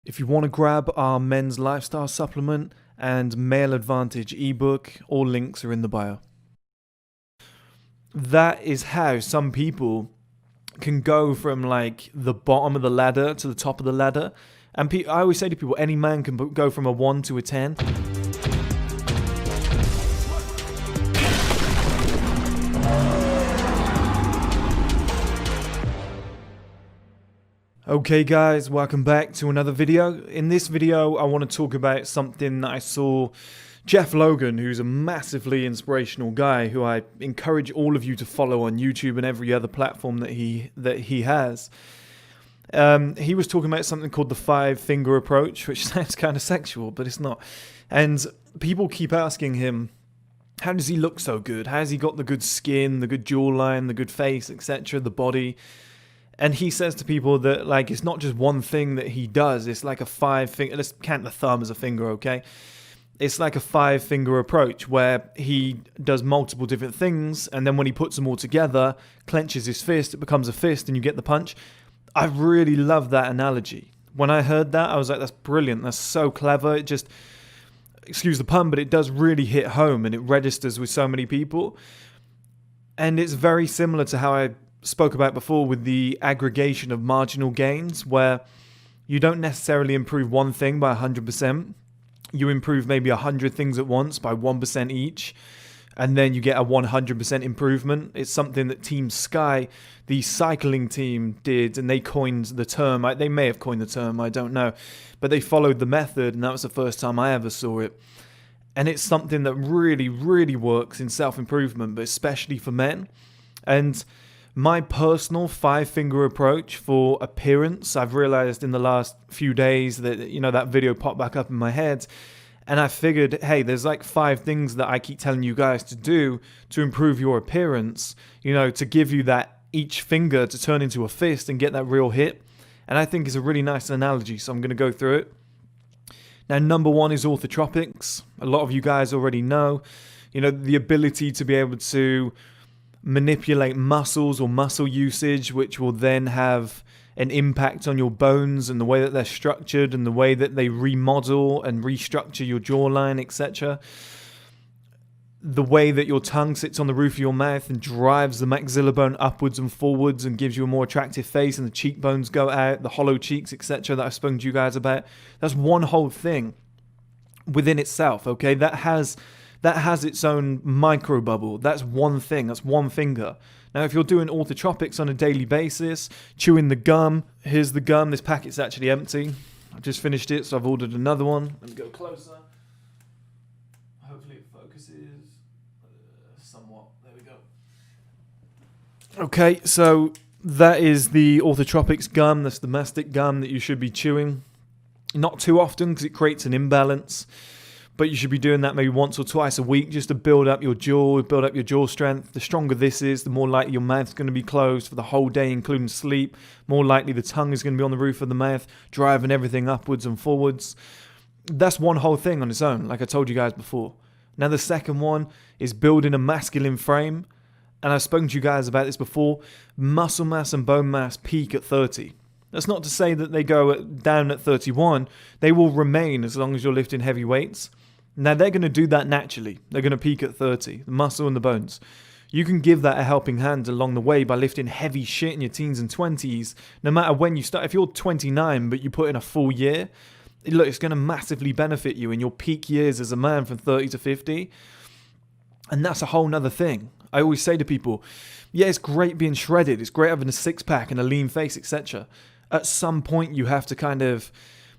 If you want to grab our men's lifestyle supplement and male advantage ebook, all links are in the bio. That is how some people can go from like the bottom of the ladder to the top of the ladder. And I always say to people, any man can go from a 1 to a 10. Okay guys, welcome back to another video. In this video, I want to talk about something that I saw Jeff Logan, who's a massively inspirational guy who I encourage all of you to follow on YouTube and every other platform that he has. He was talking about something called the 5-finger approach, which sounds kind of sexual, but it's not. And people keep asking him, how does he look so good? How has he got the good skin, the good jawline, the good face, etc., the body? And he says to people that, like, it's not just one thing that he does. It's like a 5-finger. Let's count the thumb as a finger, okay? It's like a 5-finger approach where he does multiple different things, and then when he puts them all together, clenches his fist, it becomes a fist, and you get the punch. I really love that analogy. When I heard that, I was like, that's brilliant. That's so clever. It just, excuse the pun, but it does really hit home, and it registers with so many people. And it's very similar to how I spoke about before with the aggregation of marginal gains, where you don't necessarily improve one thing by 100%. You improve maybe 100 things at once by 1% each, and then you get a 100% improvement. It's something that Team Sky, the cycling team, did, and they coined the term. They may have coined the term, I don't know, but they followed the method, and that was the first time I ever saw it. And it's something that really, really works in self-improvement, but especially for men. And my personal 5-finger approach for appearance, I've realized in the last few days that, that video popped back up in my head. And I figured, hey, there's like 5 things that I keep telling you guys to do to improve your appearance, to give you that each finger to turn into a fist and get that real hit. And I think it's a really nice analogy, so I'm going to go through it. Now, number 1 is orthotropics. A lot of you guys already know, the ability to be able to manipulate muscles or muscle usage, which will then have an impact on your bones and the way that they're structured and the way that they remodel and restructure your jawline, etc. The way that your tongue sits on the roof of your mouth and drives the maxilla bone upwards and forwards and gives you a more attractive face, and the cheekbones go out, the hollow cheeks, etc. that I've spoken to you guys about. That's one whole thing within itself, okay? That has its own micro bubble. That's one thing. That's one finger. Now, if you're doing orthotropics on a daily basis, chewing the gum, here's the gum. This packet's actually empty. I've just finished it, so I've ordered another one. Let me go closer. Hopefully it focuses somewhat. There we go. Okay, so that is the orthotropics gum. That's the mastic gum that you should be chewing. Not too often because it creates an imbalance. But you should be doing that maybe once or twice a week just to build up your jaw, build up your jaw strength. The stronger this is, the more likely your mouth's going to be closed for the whole day, including sleep. More likely the tongue is going to be on the roof of the mouth, driving everything upwards and forwards. That's one whole thing on its own, like I told you guys before. Now the second one is building a masculine frame. And I've spoken to you guys about this before. Muscle mass and bone mass peak at 30. That's not to say that they go down at 31. They will remain as long as you're lifting heavy weights. Now, they're going to do that naturally. They're going to peak at 30, the muscle and the bones. You can give that a helping hand along the way by lifting heavy shit in your teens and 20s, no matter when you start. If you're 29, but you put in a full year, look, it's going to massively benefit you in your peak years as a man from 30 to 50. And that's a whole nother thing. I always say to people, yeah, it's great being shredded. It's great having a six-pack and a lean face, etc. At some point, you have to kind of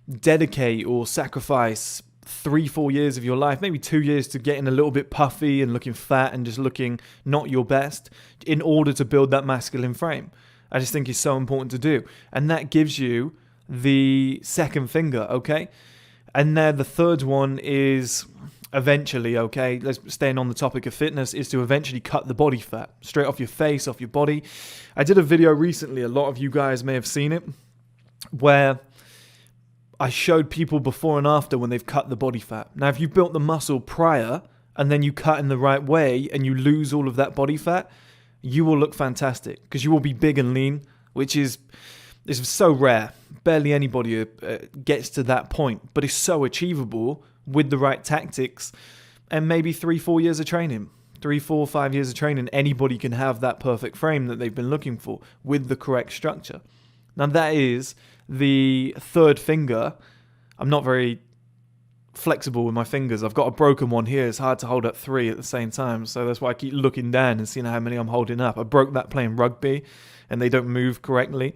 dedicate or sacrifice 3-4 years of your life, maybe 2 years, to getting a little bit puffy and looking fat and just looking not your best in order to build that masculine frame. I just think it's so important to do. And that gives you the second finger, okay? And then the third one is eventually, okay, let's staying on the topic of fitness, is to eventually cut the body fat straight off your face, off your body. I did a video recently, a lot of you guys may have seen it, where I showed people before and after when they've cut the body fat. Now, if you built the muscle prior and then you cut in the right way and you lose all of that body fat, you will look fantastic because you will be big and lean, which is It's so rare. Barely anybody gets to that point, but it's so achievable with the right tactics and maybe 3-4 years of training. 3-4-5 years of training, anybody can have that perfect frame that they've been looking for with the correct structure. Now that is the third finger. I'm not very flexible with my fingers. I've got a broken one here. It's hard to hold up 3 at the same time, so that's why I keep looking down and seeing how many I'm holding up. I broke that playing rugby and they don't move correctly.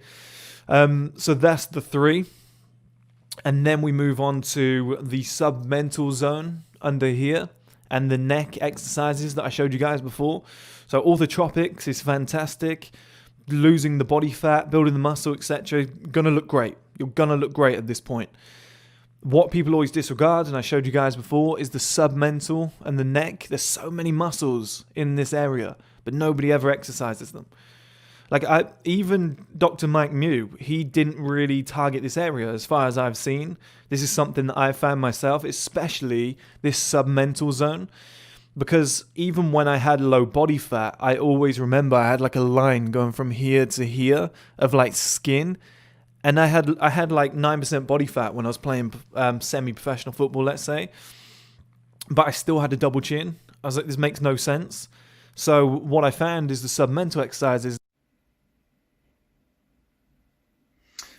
So that's the 3. And then we move on to the submental zone under here and the neck exercises that I showed you guys before. So orthotropics is fantastic. Losing the body fat, building the muscle, etc. Gonna look great. You're gonna look great at this point. What people always disregard, and I showed you guys before, is the submental and the neck. There's so many muscles in this area, but nobody ever exercises them. Like even Dr. Mike Mew, he didn't really target this area as far as I've seen. This is something that I've found myself, especially this submental zone. Because even when I had low body fat, I always remember I had like a line going from here to here of like skin. And I had like 9% body fat when I was playing semi-professional football, let's say. But I still had a double chin. I was like, this makes no sense. So what I found is the submental exercises.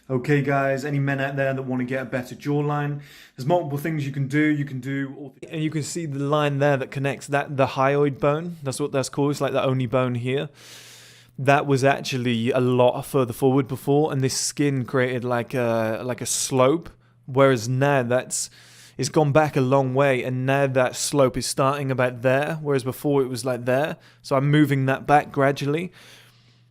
Okay guys, any men out there that want to get a better jawline, there's multiple things you can do. And you can see the line there that connects the hyoid bone. That's what that's called. It's like the only bone here. That was actually a lot further forward before, and this skin created like a slope. Whereas now it's gone back a long way, and now that slope is starting about there, whereas before it was like there. So I'm moving that back gradually.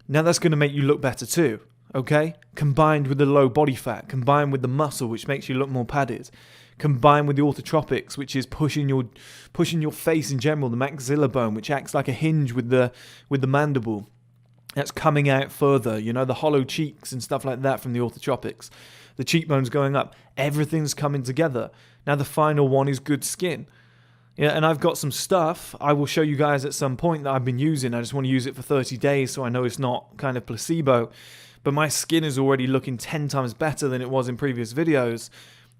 Now that's going to make you look better too. Okay, combined with the low body fat, combined with the muscle, which makes you look more padded, combined with the orthotropics, which is pushing your face in general, the maxilla bone, which acts like a hinge with the mandible. That's coming out further, you know, the hollow cheeks and stuff like that from the orthotropics. The cheekbones going up, everything's coming together. Now the final one is good skin. Yeah, and I've got some stuff I will show you guys at some point that I've been using. I just want to use it for 30 days so I know it's not kind of placebo. But my skin is already looking 10 times better than it was in previous videos.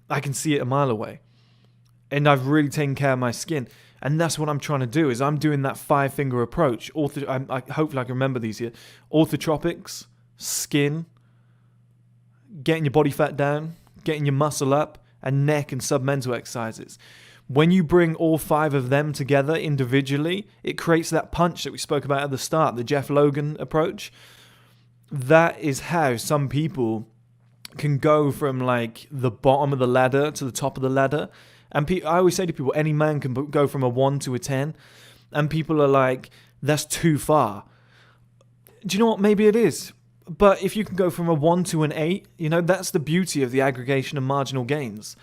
I can see it a mile away. And I've really taken care of my skin. And that's what I'm trying to do, is I'm doing that 5-finger approach. Hopefully I can remember these here. Orthotropics, skin, getting your body fat down, getting your muscle up, and neck and submental exercises. When you bring all 5 of them together individually, it creates that punch that we spoke about at the start, the Jeff Logan approach. That is how some people can go from like the bottom of the ladder to the top of the ladder. And I always say to people, any man can go from a 1 to a 10. And people are like, that's too far. Do you know what? Maybe it is. But if you can go from a 1 to an 8, you know, that's the beauty of the aggregation of marginal gains.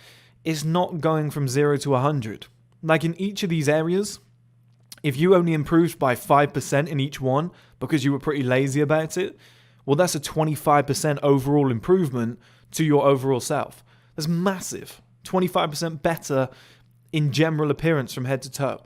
It's not going from 0 to 100. Like in each of these areas, if you only improved by 5% in each one because you were pretty lazy about it, well, that's a 25% overall improvement to your overall self. That's massive. 25% better in general appearance from head to toe.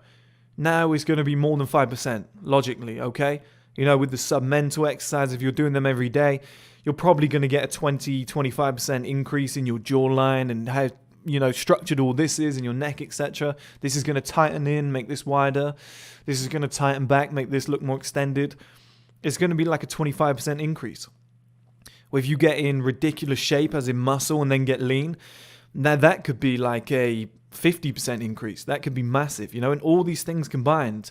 Now it's going to be more than 5%, logically, okay? You know, with the submental exercise, if you're doing them every day, you're probably going to get a 20-25% increase in your jawline and how, you know, structured all this is in your neck, etc. This is going to tighten in, make this wider. This is going to tighten back, make this look more extended. It's going to be like a 25% increase. Well, if you get in ridiculous shape, as in muscle, and then get lean, now that could be like a 50% increase. That could be massive, you know, and all these things combined,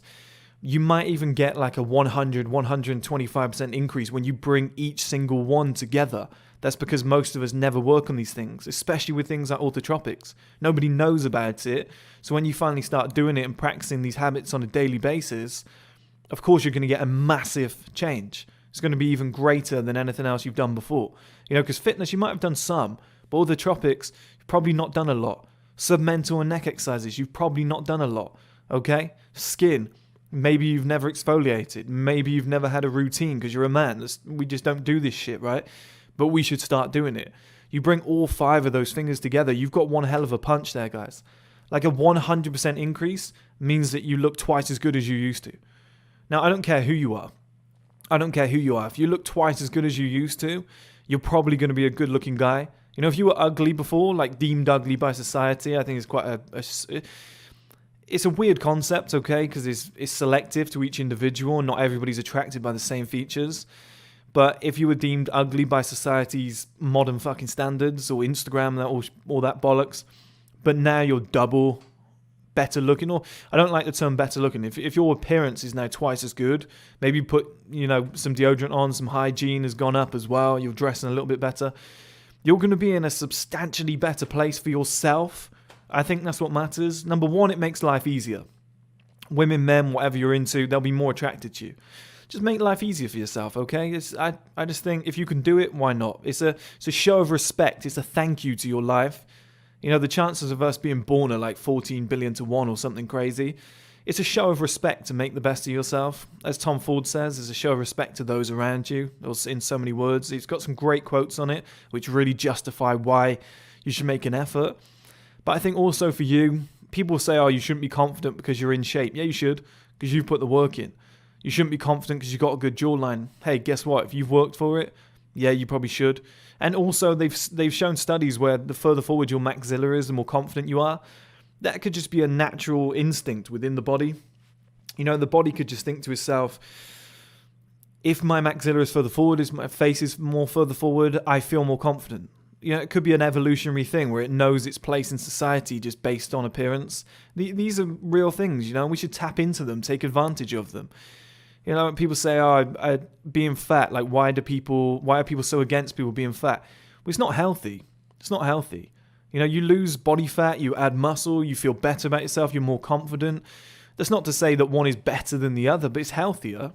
you might even get like a 125% increase when you bring each single one together. That's because most of us never work on these things, especially with things like orthotropics. Nobody knows about it. So when you finally start doing it and practicing these habits on a daily basis, of course you're going to get a massive change. It's going to be even greater than anything else you've done before. You know, because fitness, you might have done some, but orthotropics, you've probably not done a lot. Submental and neck exercises, you've probably not done a lot. Okay? Skin, maybe you've never exfoliated. Maybe you've never had a routine because you're a man. We just don't do this shit, right? But we should start doing it. You bring all 5 of those fingers together, you've got one hell of a punch there, guys. Like a 100% increase means that you look twice as good as you used to. Now, I don't care who you are. I don't care who you are. If you look twice as good as you used to, you're probably going to be a good looking guy. You know, if you were ugly before, like deemed ugly by society, I think it's quite it's a weird concept, okay, because it's selective to each individual, and not everybody's attracted by the same features. But if you were deemed ugly by society's modern fucking standards, or Instagram, all that bollocks, but now you're double better looking, or I don't like the term better looking. If your appearance is now twice as good, maybe you put, some deodorant on, some hygiene has gone up as well, you're dressing a little bit better, you're going to be in a substantially better place for yourself. I think that's what matters. Number one, it makes life easier. Women, men, whatever you're into, they'll be more attracted to you. Just make life easier for yourself, okay? I just think if you can do it, why not? It's a show of respect. It's a thank you to your life. The chances of us being born are like 14 billion to 1 or something crazy. It's a show of respect to make the best of yourself. As Tom Ford says, it's a show of respect to those around you. It's in so many words. He's got some great quotes on it, which really justify why you should make an effort. But I think also for you, people say, oh, you shouldn't be confident because you're in shape. Yeah, you should, because you've put the work in. You shouldn't be confident because you've got a good jawline. Hey, guess what? If you've worked for it, yeah, you probably should. And also, they've shown studies where the further forward your maxilla is, the more confident you are. That could just be a natural instinct within the body. The body could just think to itself, if my maxilla is further forward, if my face is more further forward, I feel more confident. It could be an evolutionary thing where it knows its place in society just based on appearance. These are real things, we should tap into them, take advantage of them. People say, oh, being fat, like why are people so against people being fat? Well, it's not healthy. It's not healthy. You lose body fat, you add muscle, you feel better about yourself, you're more confident. That's not to say that one is better than the other, but it's healthier.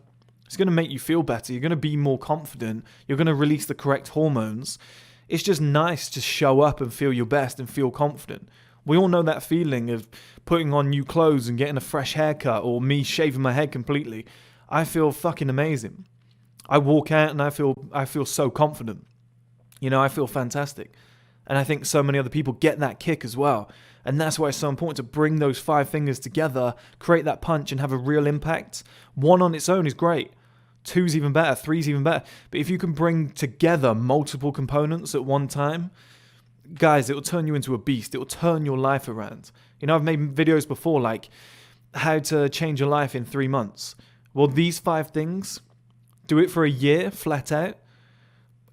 It's going to make you feel better. You're going to be more confident. You're going to release the correct hormones. It's just nice to show up and feel your best and feel confident. We all know that feeling of putting on new clothes and getting a fresh haircut, or me shaving my head completely. I feel fucking amazing. I walk out and I feel so confident. I feel fantastic. And I think so many other people get that kick as well. And that's why it's so important to bring those 5 fingers together, create that punch and have a real impact. 1 on its own is great. 2's even better, 3's even better. But if you can bring together multiple components at one time, guys, it will turn you into a beast. It will turn your life around. I've made videos before like how to change your life in 3 months. Well, these 5 things, do it for a year, flat out.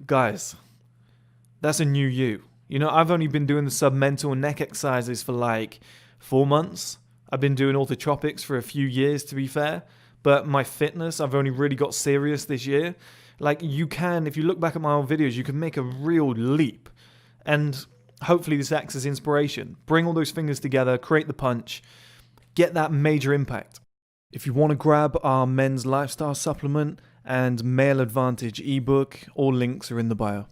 Guys, that's a new you. I've only been doing the submental neck exercises for like 4 months. I've been doing orthotropics for a few years, to be fair. But my fitness, I've only really got serious this year. Like you can, if you look back at my old videos, you can make a real leap. And hopefully this acts as inspiration. Bring all those fingers together, create the punch, get that major impact. If you want to grab our men's lifestyle supplement and male advantage ebook, all links are in the bio.